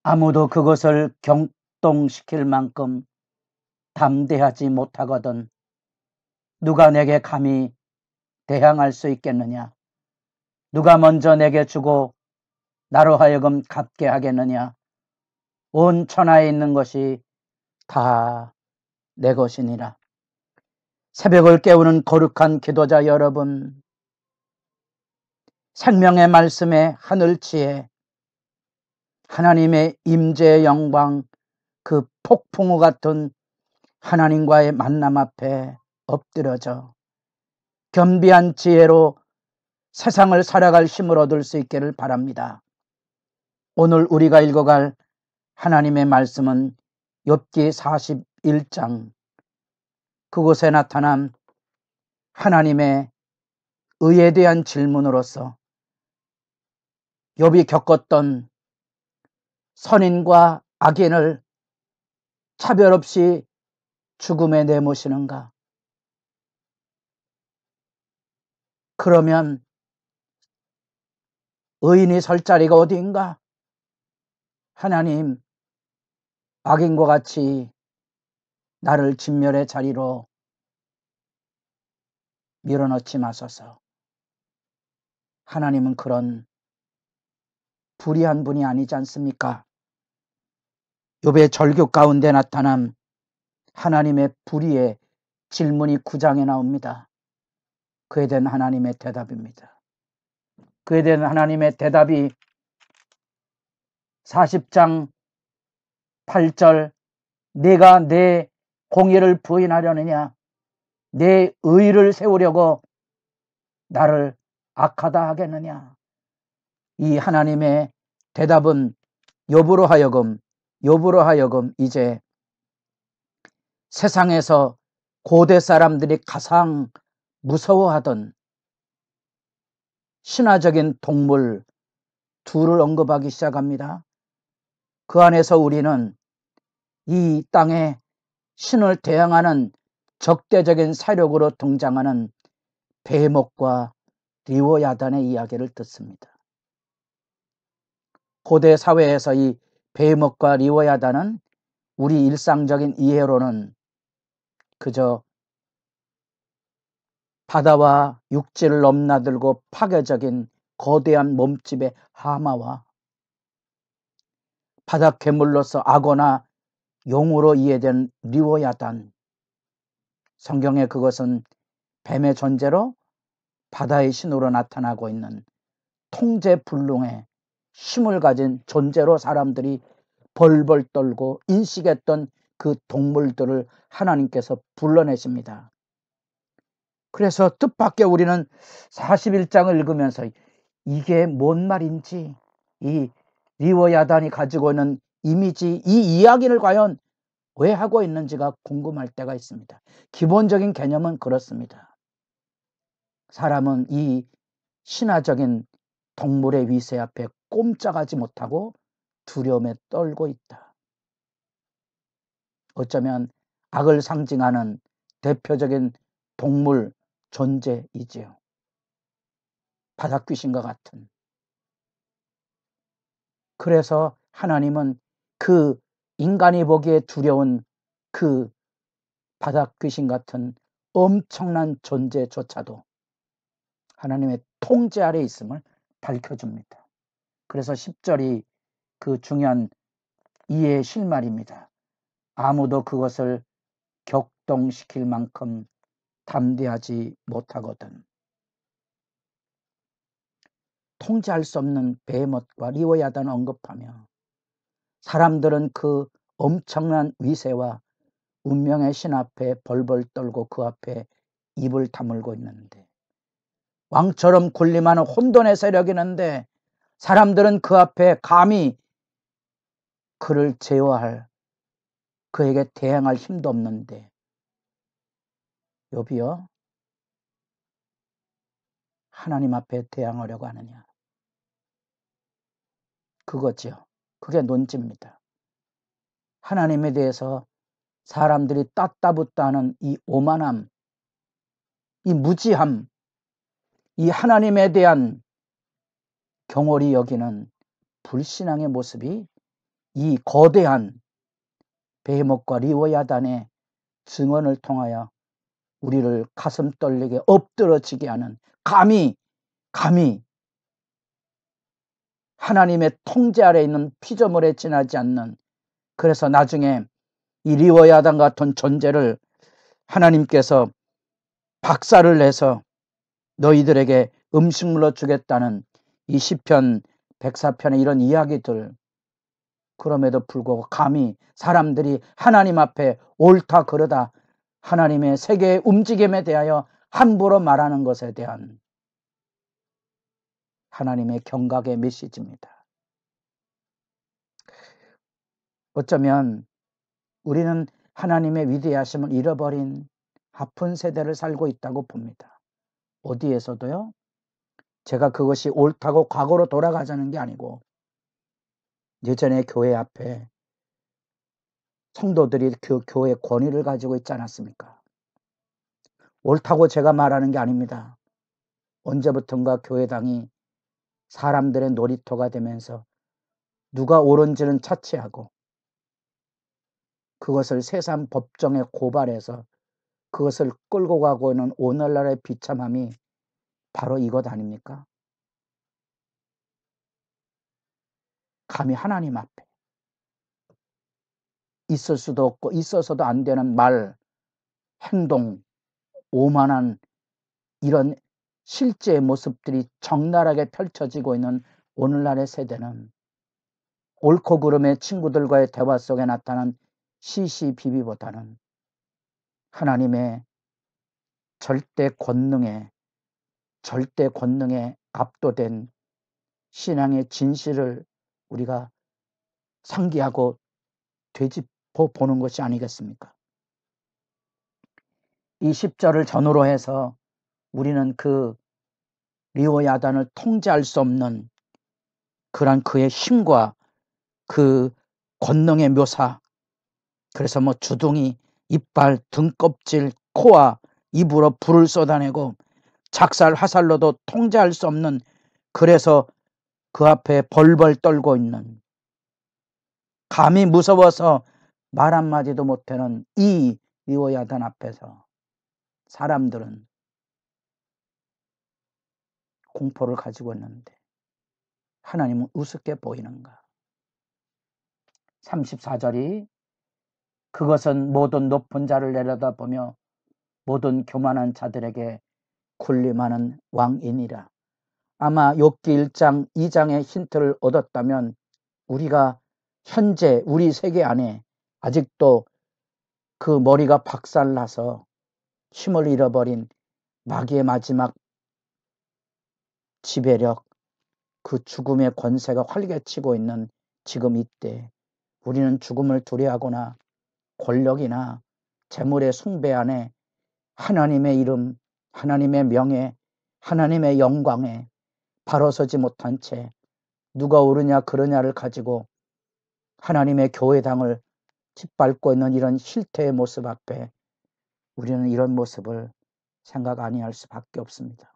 아무도 그것을 격동시킬 만큼 담대하지 못하거든 누가 내게 감히 대항할 수 있겠느냐? 누가 먼저 내게 주고 나로 하여금 갚게 하겠느냐? 온 천하에 있는 것이 다 내 것이니라. 새벽을 깨우는 거룩한 기도자 여러분, 생명의 말씀에 하늘치에 하나님의 임재의 영광, 그 폭풍우 같은 하나님과의 만남 앞에 엎드려져 겸비한 지혜로 세상을 살아갈 힘을 얻을 수 있기를 바랍니다. 오늘 우리가 읽어갈 하나님의 말씀은 욥기 41장, 그곳에 나타난 하나님의 의에 대한 질문으로서 욥이 겪었던 선인과 악인을 차별 없이 죽음에 내모시는가? 그러면 의인이 설 자리가 어디인가? 하나님, 악인과 같이 나를 진멸의 자리로 밀어넣지 마소서. 하나님은 그런 불의한 분이 아니지 않습니까? 욥의 절규 가운데 나타난 하나님의 불의의 질문이 9장에 나옵니다. 그에 대한 하나님의 대답입니다. 그에 대한 하나님의 대답이 40장 8절, 내가 내 공의를 부인하려느냐? 내 의를 세우려고 나를 악하다 하겠느냐? 이 하나님의 대답은 욥으로 하여금 이제 세상에서 고대 사람들이 가장 무서워하던 신화적인 동물 둘을 언급하기 시작합니다. 그 안에서 우리는 이 땅에 신을 대항하는 적대적인 사력으로 등장하는 베목과 리워야단의 이야기를 듣습니다. 고대 사회에서 이 베목과 리워야단은 우리 일상적인 이해로는 그저 바다와 육지를 넘나들고 파괴적인 거대한 몸집의 하마와 바다 괴물로서 악어나 용으로 이해된 리워야단, 성경에 그것은 뱀의 존재로 바다의 신으로 나타나고 있는 통제불능의 힘을 가진 존재로 사람들이 벌벌 떨고 인식했던 그 동물들을 하나님께서 불러내십니다. 그래서 뜻밖의 우리는 41장을 읽으면서 이게 뭔 말인지, 이 리워야단이 가지고 있는 이미지, 이 이야기를 과연 왜 하고 있는지가 궁금할 때가 있습니다. 기본적인 개념은 그렇습니다. 사람은 이 신화적인 동물의 위세 앞에 꼼짝하지 못하고 두려움에 떨고 있다. 어쩌면 악을 상징하는 대표적인 동물 존재이지요. 바다귀신과 같은. 그래서 하나님은 그 인간이 보기에 두려운 그 바다귀신 같은 엄청난 존재조차도 하나님의 통제 아래 있음을 밝혀줍니다. 그래서 10절이 그 중요한 이해의 실말입니다. 아무도 그것을 격동시킬 만큼 담대하지 못하거든. 통제할 수 없는 베헤못과 리워야단을 언급하며 사람들은 그 엄청난 위세와 운명의 신 앞에 벌벌 떨고 그 앞에 입을 다물고 있는데, 왕처럼 군림하는 혼돈의 세력이 있는데 사람들은 그 앞에 감히 그를 제어할, 그에게 대항할 힘도 없는데, 욥이여, 하나님 앞에 대항하려고 하느냐? 그거지요. 그게 논지입니다. 하나님에 대해서 사람들이 따따붙다 하는 이 오만함, 이 무지함, 이 하나님에 대한 경홀히 여기는 불신앙의 모습이 이 거대한 베헤못과 리워야단의 증언을 통하여 우리를 가슴 떨리게 엎드러지게 하는, 감히 하나님의 통제 아래 있는 피조물에 지나지 않는, 그래서 나중에 이 리워야단 같은 존재를 하나님께서 박살을 내서 너희들에게 음식물로 주겠다는 이 시편 104편의 이런 이야기들, 그럼에도 불구하고 감히 사람들이 하나님 앞에 옳다 그르다 하나님의 세계의 움직임에 대하여 함부로 말하는 것에 대한 하나님의 경각의 메시지입니다. 어쩌면 우리는 하나님의 위대하심을 잃어버린 아픈 세대를 살고 있다고 봅니다. 어디에서도요. 제가 그것이 옳다고 과거로 돌아가자는 게 아니고, 예전에 교회 앞에 성도들이 그 교회 권위를 가지고 있지 않았습니까? 옳다고 제가 말하는 게 아닙니다. 언제부턴가 교회당이 사람들의 놀이터가 되면서 누가 옳은지는 차치하고 그것을 세상 법정에 고발해서 그것을 끌고 가고 있는 오늘날의 비참함이 바로 이것 아닙니까? 감히 하나님 앞에 있을 수도 없고 있어서도 안 되는 말, 행동, 오만한 이런 실제의 모습들이 적나라하게 펼쳐지고 있는 오늘날의 세대는 옳고 그름의 친구들과의 대화 속에 나타난 시시비비보다는 하나님의 절대 권능에 압도된 신앙의 진실을 우리가 상기하고 되짚어 보는 것이 아니겠습니까? 이 10절을 전후로 해서 우리는 그 리오야단을 통제할 수 없는 그런 그의 힘과 그 권능의 묘사, 그래서 뭐 주둥이, 이빨, 등껍질, 코와 입으로 불을 쏟아내고 작살 화살로도 통제할 수 없는, 그래서 그 앞에 벌벌 떨고 있는, 감히 무서워서 말 한마디도 못하는 이 리오야단 앞에서 사람들은 공포를 가지고 있는데 하나님은 우습게 보이는가? 34절이 그것은 모든 높은 자를 내려다보며 모든 교만한 자들에게 군림하는 왕이니라. 아마 욥기 1장 2장의 힌트를 얻었다면 우리가 현재 우리 세계 안에 아직도 그 머리가 박살나서 힘을 잃어버린 마귀의 마지막 지배력, 그 죽음의 권세가 활개치고 있는 지금 이때 우리는 죽음을 두려워하거나 권력이나 재물의 숭배 안에 하나님의 이름, 하나님의 명예, 하나님의 영광에 바로 서지 못한 채 누가 옳으냐 그러냐를 가지고 하나님의 교회당을 짓밟고 있는 이런 실태의 모습 앞에 우리는 이런 모습을 생각 아니할 수밖에 없습니다.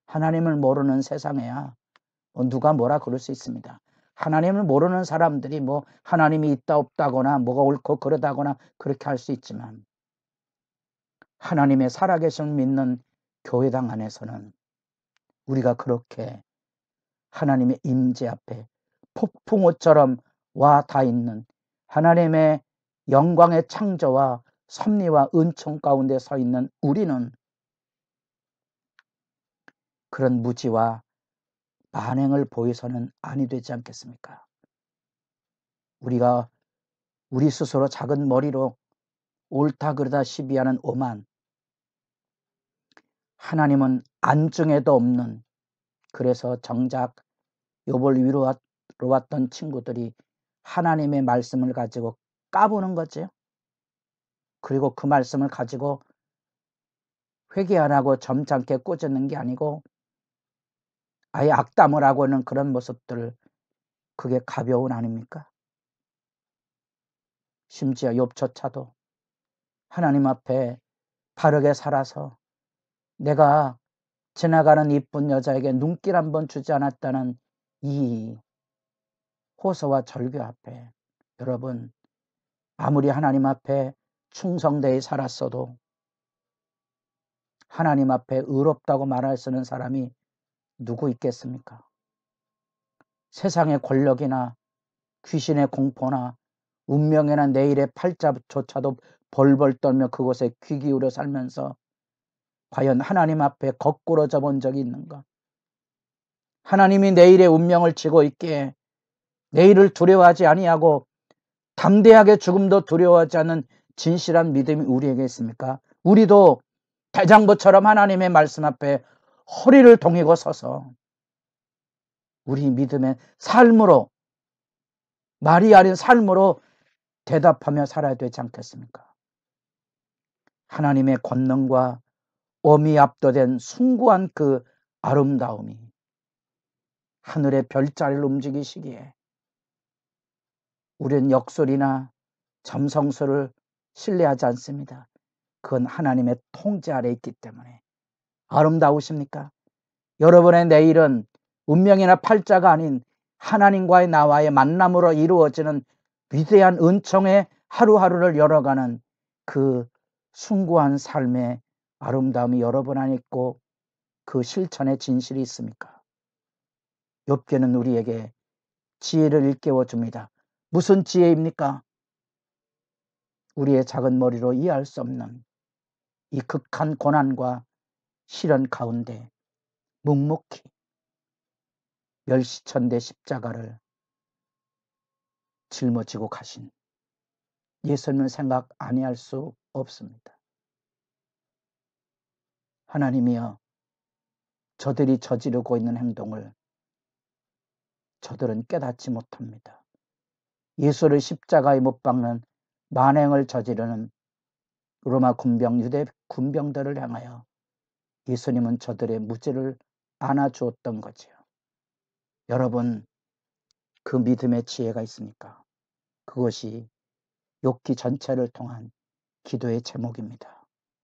하나님을 모르는 세상에야 누가 뭐라 그럴 수 있습니다. 하나님을 모르는 사람들이 뭐 하나님이 있다 없다거나 뭐가 옳고 그러다거나 그렇게 할 수 있지만 하나님의 살아계심을 믿는 교회당 안에서는 우리가 그렇게 하나님의 임재 앞에 폭풍우처럼 와 닿아 있는 하나님의 영광의 창조와 섭리와 은총 가운데 서 있는 우리는 그런 무지와 만행을 보여서는 아니 되지 않겠습니까? 우리가 우리 스스로 작은 머리로 옳다 그러다 시비하는 오만, 하나님은 안중에도 없는, 그래서 정작 욥을 위로왔던 친구들이 하나님의 말씀을 가지고 까부는 거죠. 그리고 그 말씀을 가지고 회개 안 하고 점잖게 꾸짖는 게 아니고 아예 악담을 하고 있는 그런 모습들, 그게 가벼운 아닙니까? 심지어 욥조차도 하나님 앞에 바르게 살아서 내가 지나가는 이쁜 여자에게 눈길 한번 주지 않았다는 이 호소와 절규 앞에 여러분 아무리 하나님 앞에 충성되이 살았어도 하나님 앞에 의롭다고 말할 수 있는 사람이 누구 있겠습니까? 세상의 권력이나 귀신의 공포나 운명이나 내일의 팔자조차도 벌벌 떨며 그곳에 귀 기울여 살면서 과연 하나님 앞에 거꾸러져 본 적이 있는가? 하나님이 내일의 운명을 지고 있기에 내일을 두려워하지 아니하고 담대하게 죽음도 두려워하지 않는 진실한 믿음이 우리에게 있습니까? 우리도 대장부처럼 하나님의 말씀 앞에 허리를 동이고 서서 우리 믿음의 삶으로 말이 아닌 삶으로 대답하며 살아야 되지 않겠습니까? 하나님의 권능과 엄히 압도된 숭고한 그 아름다움이 하늘의 별자리를 움직이시기에 우리는 역설이나 점성술을 신뢰하지 않습니다. 그건 하나님의 통제 아래 있기 때문에. 아름다우십니까? 여러분의 내일은 운명이나 팔자가 아닌 하나님과의 나와의 만남으로 이루어지는 위대한 은총의 하루하루를 열어가는 그 숭고한 삶의 아름다움이 여러분 안에 있고 그 실천의 진실이 있습니까? 욥기는 우리에게 지혜를 일깨워 줍니다. 무슨 지혜입니까? 우리의 작은 머리로 이해할 수 없는 이 극한 고난과 시련 가운데 묵묵히 멸시천대 십자가를 짊어지고 가신 예수님을 생각 아니할 수 없습니다. 하나님이여, 저들이 저지르고 있는 행동을 저들은 깨닫지 못합니다. 예수를 십자가에 못 박는 만행을 저지르는 로마 군병, 유대 군병들을 향하여 예수님은 저들의 무죄를 안아주었던 거지요. 여러분, 그 믿음의 지혜가 있습니까? 그것이 욥기 전체를 통한 기도의 제목입니다.